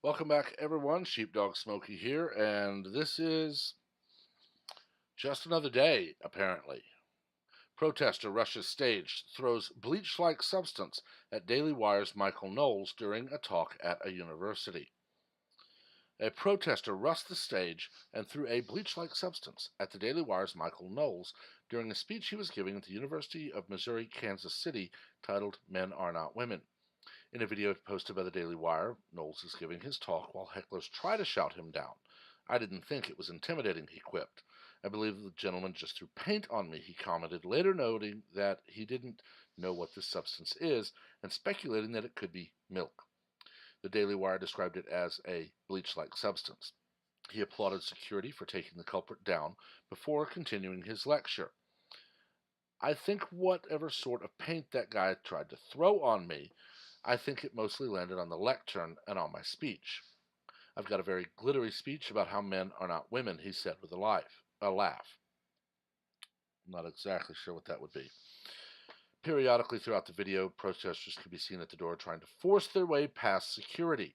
Welcome back, everyone. Sheepdog Smokey here, and this is just another day, apparently. Protester rushes stage, throws bleach like substance at Daily Wire's Michael Knowles during a talk at a university. A protester rushed the stage and threw a bleach like substance at the Daily Wire's Michael Knowles during a speech he was giving at the University of Missouri Kansas City titled Men Are Not Women. In a video posted by the Daily Wire, Knowles is giving his talk while hecklers try to shout him down. I didn't think it was intimidating, he quipped. I believe the gentleman just threw paint on me, he commented, later noting that he didn't know what this substance is and speculating that it could be milk. The Daily Wire described it as a bleach-like substance. He applauded security for taking the culprit down before continuing his lecture. I think whatever sort of paint that guy tried to throw on me, I think it mostly landed on the lectern and on my speech. I've got a very glittery speech about how men are not women, he said with a laugh. I'm not exactly sure what that would be. Periodically throughout the video, protesters could be seen at the door trying to force their way past security.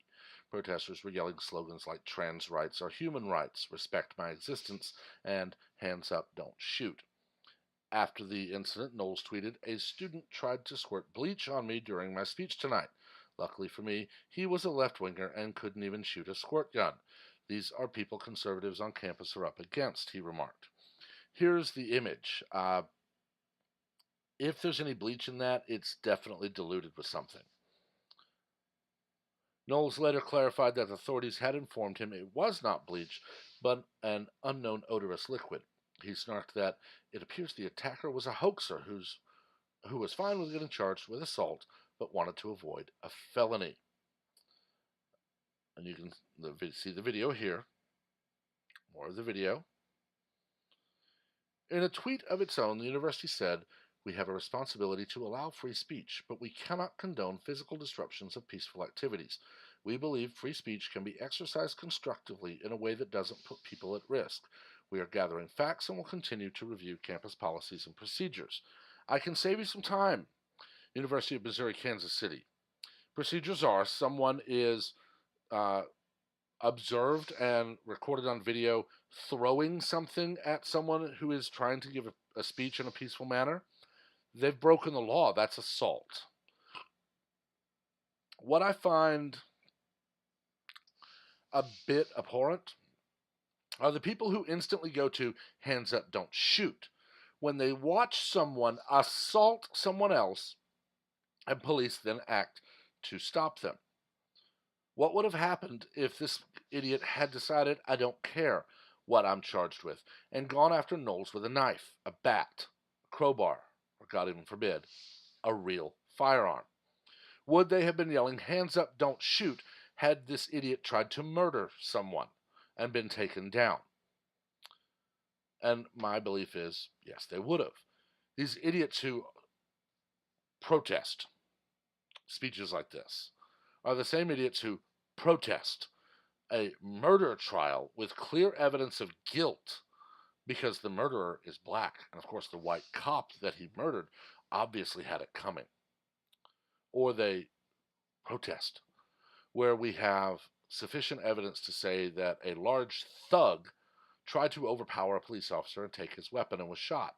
Protesters were yelling slogans like trans rights are human rights, respect my existence, and hands up, don't shoot. After the incident, Knowles tweeted, a student tried to squirt bleach on me during my speech tonight. Luckily for me, he was a left-winger and couldn't even shoot a squirt gun. These are people conservatives on campus are up against, he remarked. Here's the image. If there's any bleach in that, it's definitely diluted with something. Knowles later clarified that authorities had informed him it was not bleach, but an unknown odorous liquid. He snarked that it appears the attacker was a hoaxer who was fine with getting charged with assault but wanted to avoid a felony. And you can see the video here. More of the video. In a tweet of its own, the university said, we have a responsibility to allow free speech, but we cannot condone physical disruptions of peaceful activities. We believe free speech can be exercised constructively in a way that doesn't put people at risk. We are gathering facts and will continue to review campus policies and procedures. I can save you some time. University of Missouri, Kansas City. Procedures are someone is uh, observed and recorded on video throwing something at someone who is trying to give a speech in a peaceful manner. They've broken the law. That's assault. What I find a bit abhorrent are the people who instantly go to hands up, don't shoot when they watch someone assault someone else and police then act to stop them. What would have happened if this idiot had decided, I don't care what I'm charged with, and gone after Knowles with a knife, a bat, a crowbar, or God even forbid, a real firearm? Would they have been yelling, hands up, don't shoot, had this idiot tried to murder someone and been taken down? And my belief is, yes, they would have. These idiots who protest speeches like this are the same idiots who protest a murder trial with clear evidence of guilt because the murderer is black. And of course, the white cop that he murdered obviously had it coming. Or they protest where we have sufficient evidence to say that a large thug tried to overpower a police officer and take his weapon and was shot.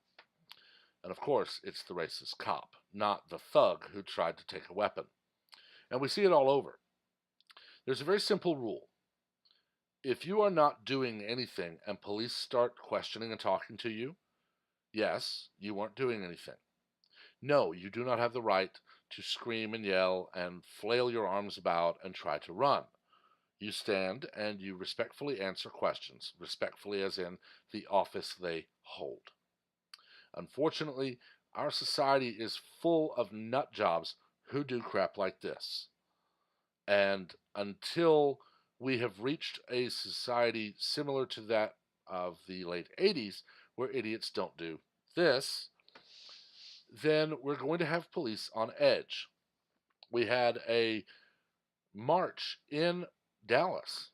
And of course, it's the racist cop, not the thug who tried to take a weapon. And we see it all over. There's a very simple rule. If you are not doing anything and police start questioning and talking to you, yes, you weren't doing anything. No, you do not have the right to scream and yell and flail your arms about and try to run. You stand and you respectfully answer questions, respectfully as in the office they hold. Unfortunately, our society is full of nut jobs who do crap like this. And until we have reached a society similar to that of the late 80s, where idiots don't do this, then we're going to have police on edge. We had a march in Dallas,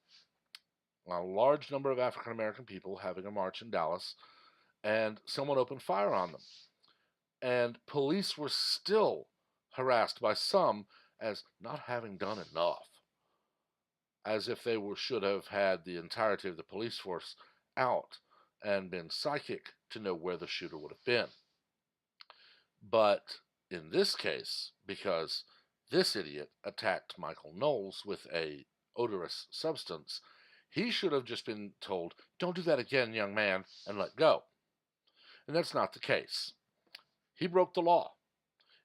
a large number of African American people having a march in Dallas, and someone opened fire on them. And police were still harassed by some as not having done enough. as if they should have had the entirety of the police force out and been psychic to know where the shooter would have been. But in this case, because this idiot attacked Michael Knowles with a odorous substance, he should have just been told, "Don't do that again, young man," and let go. And that's not the case. He broke the law.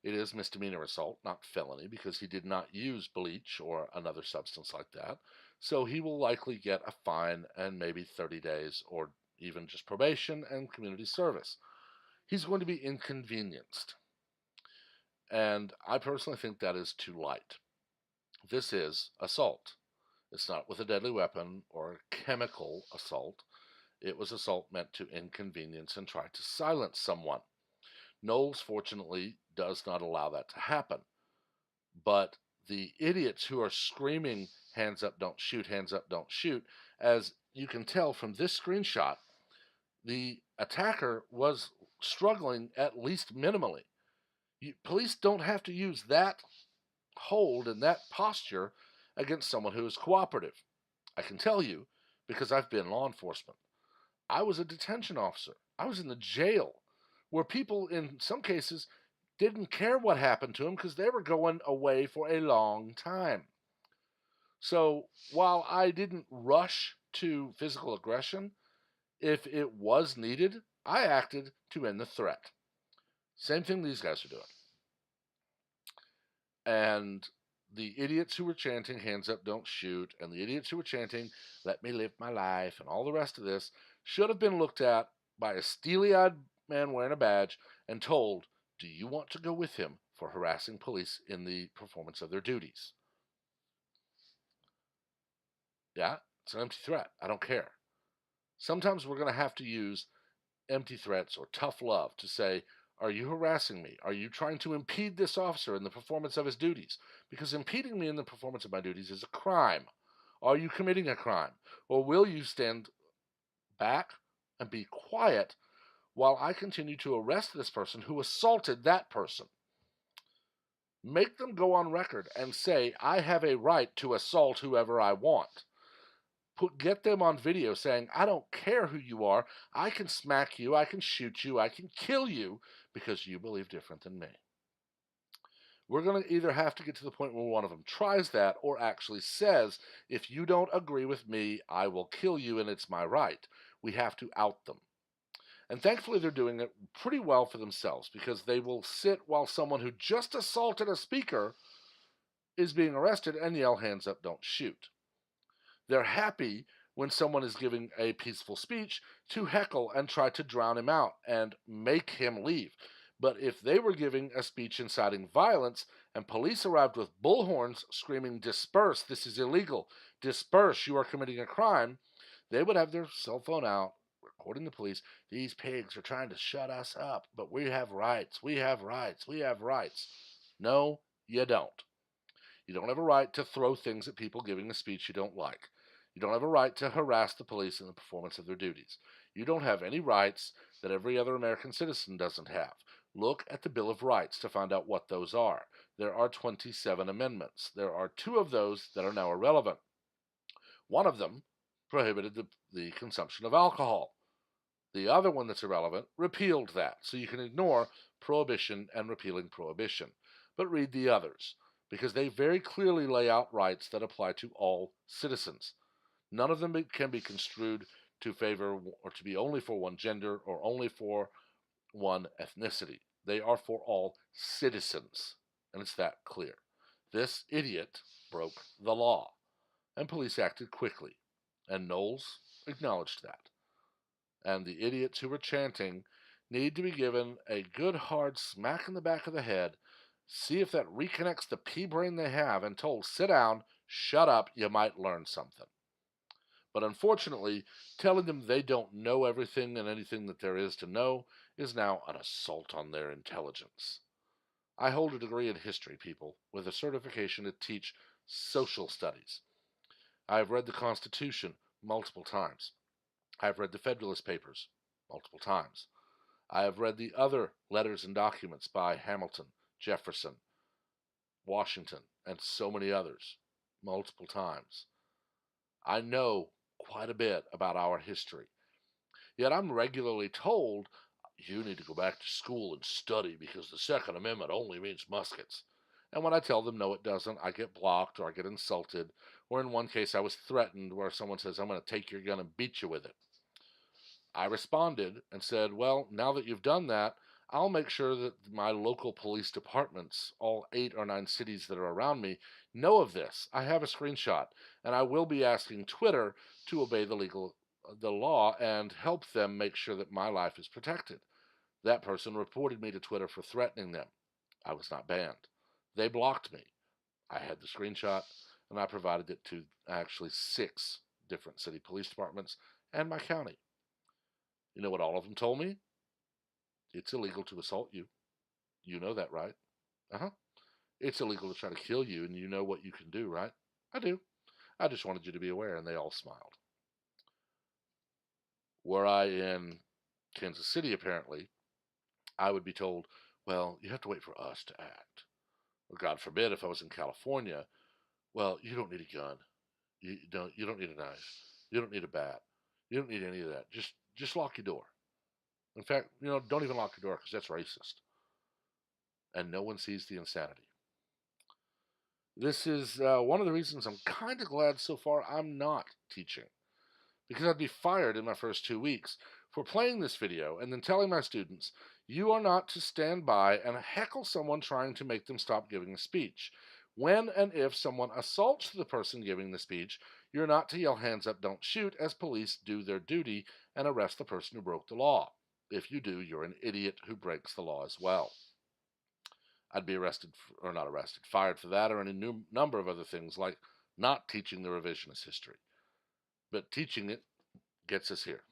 It is misdemeanor assault, not felony, because he did not use bleach or another substance like that. So he will likely get a fine and maybe 30 days or even just probation and community service. He's going to be inconvenienced. And I personally think that is too light. This is assault. It's not with a deadly weapon or a chemical assault. It was assault meant to inconvenience and try to silence someone. Knowles, fortunately, does not allow that to happen. But the idiots who are screaming, "Hands up, don't shoot, hands up, don't shoot," as you can tell from this screenshot, the attacker was struggling at least minimally. Police don't have to use that hold and that posture against someone who is cooperative. I can tell you because I've been law enforcement. I was a detention officer. I was in the jail where people, in some cases, didn't care what happened to them because they were going away for a long time. So while I didn't rush to physical aggression, if it was needed, I acted to end the threat. Same thing these guys are doing. And the idiots who were chanting, "Hands up, don't shoot," and the idiots who were chanting, "Let me live my life," and all the rest of this should have been looked at by a steely-eyed man wearing a badge and told, "Do you want to go with him for harassing police in the performance of their duties?" Yeah, it's an empty threat. I don't care. Sometimes we're going to have to use empty threats or tough love to say, "Are you harassing me? Are you trying to impede this officer in the performance of his duties?" Because impeding me in the performance of my duties is a crime. Are you committing a crime? Or will you stand back and be quiet while I continue to arrest this person who assaulted that person? Make them go on record and say, "I have a right to assault whoever I want." Get them on video saying, "I don't care who you are. I can smack you. I can shoot you. I can kill you because you believe different than me." We're going to either have to get to the point where one of them tries that or actually says, "If you don't agree with me, I will kill you and it's my right." We have to out them. And thankfully, they're doing it pretty well for themselves because they will sit while someone who just assaulted a speaker is being arrested and yell, "Hands up, don't shoot." They're happy when someone is giving a peaceful speech to heckle and try to drown him out and make him leave. But if they were giving a speech inciting violence and police arrived with bullhorns screaming, "Disperse, this is illegal, disperse, you are committing a crime," they would have their cell phone out, recording the police. "These pigs are trying to shut us up, but we have rights, we have rights, we have rights." No, you don't. You don't have a right to throw things at people giving a speech you don't like. You don't have a right to harass the police in the performance of their duties. You don't have any rights that every other American citizen doesn't have. Look at the Bill of Rights to find out what those are. There are 27 amendments. There are 2 of those that are now irrelevant. One of them prohibited the consumption of alcohol. The other one that's irrelevant repealed that. So you can ignore prohibition and repealing prohibition. But read the others, because they very clearly lay out rights that apply to all citizens. None of them can be construed to favor or to be only for one gender or only for one ethnicity. They are for all citizens, and it's that clear. This idiot broke the law, and police acted quickly, and Knowles acknowledged that. And the idiots who were chanting need to be given a good hard smack in the back of the head, see if that reconnects the pea brain they have, and told, "Sit down, shut up, you might learn something." But unfortunately, telling them they don't know everything and anything that there is to know is now an assault on their intelligence. I hold a degree in history, people, with a certification to teach social studies. I have read the Constitution multiple times. I have read the Federalist Papers multiple times. I have read the other letters and documents by Hamilton, Jefferson, Washington, and so many others multiple times. I know quite a bit about our history. Yet I'm regularly told, you need to go back to school and study because the Second Amendment only means muskets. And when I tell them no, it doesn't, I get blocked or I get insulted. Or in one case, I was threatened where someone says, I'm going to take your gun and beat you with it. I responded and said, well, now that you've done that, I'll make sure that my local police departments, all 8 or 9 cities that are around me, know of this. I have a screenshot, and I will be asking Twitter to obey the law and help them make sure that my life is protected. That person reported me to Twitter for threatening them. I was not banned. They blocked me. I had the screenshot, and I provided it to actually 6 different city police departments and my county. You know what all of them told me? It's illegal to assault you. You know that, right? Uh huh. It's illegal to try to kill you, and you know what you can do, right? I do. I just wanted you to be aware, and they all smiled. Were I in Kansas City, apparently, I would be told, well, you have to wait for us to act. Or God forbid, if I was in California, well, you don't need a gun. You don't need a knife. You don't need a bat. You don't need any of that. Just lock your door. In fact, don't even lock your door because that's racist. And no one sees the insanity. This is one of the reasons I'm kind of glad so far I'm not teaching, because I'd be fired in my first 2 weeks for playing this video and then telling my students, you are not to stand by and heckle someone trying to make them stop giving a speech. When and if someone assaults the person giving the speech, you're not to yell hands up, don't shoot, as police do their duty and arrest the person who broke the law. If you do, you're an idiot who breaks the law as well. I'd be arrested, or not arrested, fired for that or any number of other things like not teaching the revisionist history. But teaching it gets us here.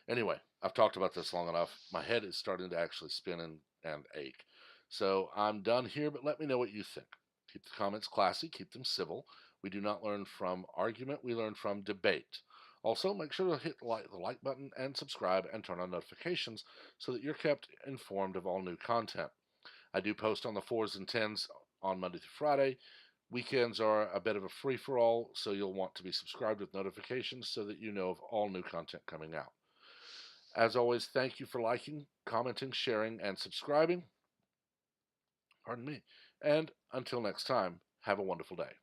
Anyway, I've talked about this long enough. My head is starting to actually spin and ache. So I'm done here, but let me know what you think. Keep the comments classy, keep them civil. We do not learn from argument, we learn from debate. Also, make sure to hit the like button and subscribe and turn on notifications so that you're kept informed of all new content. I do post on the 4s and 10s on Monday through Friday. Weekends are a bit of a free-for-all, so you'll want to be subscribed with notifications so that you know of all new content coming out. As always, thank you for liking, commenting, sharing, and subscribing. Pardon me. And until next time, have a wonderful day.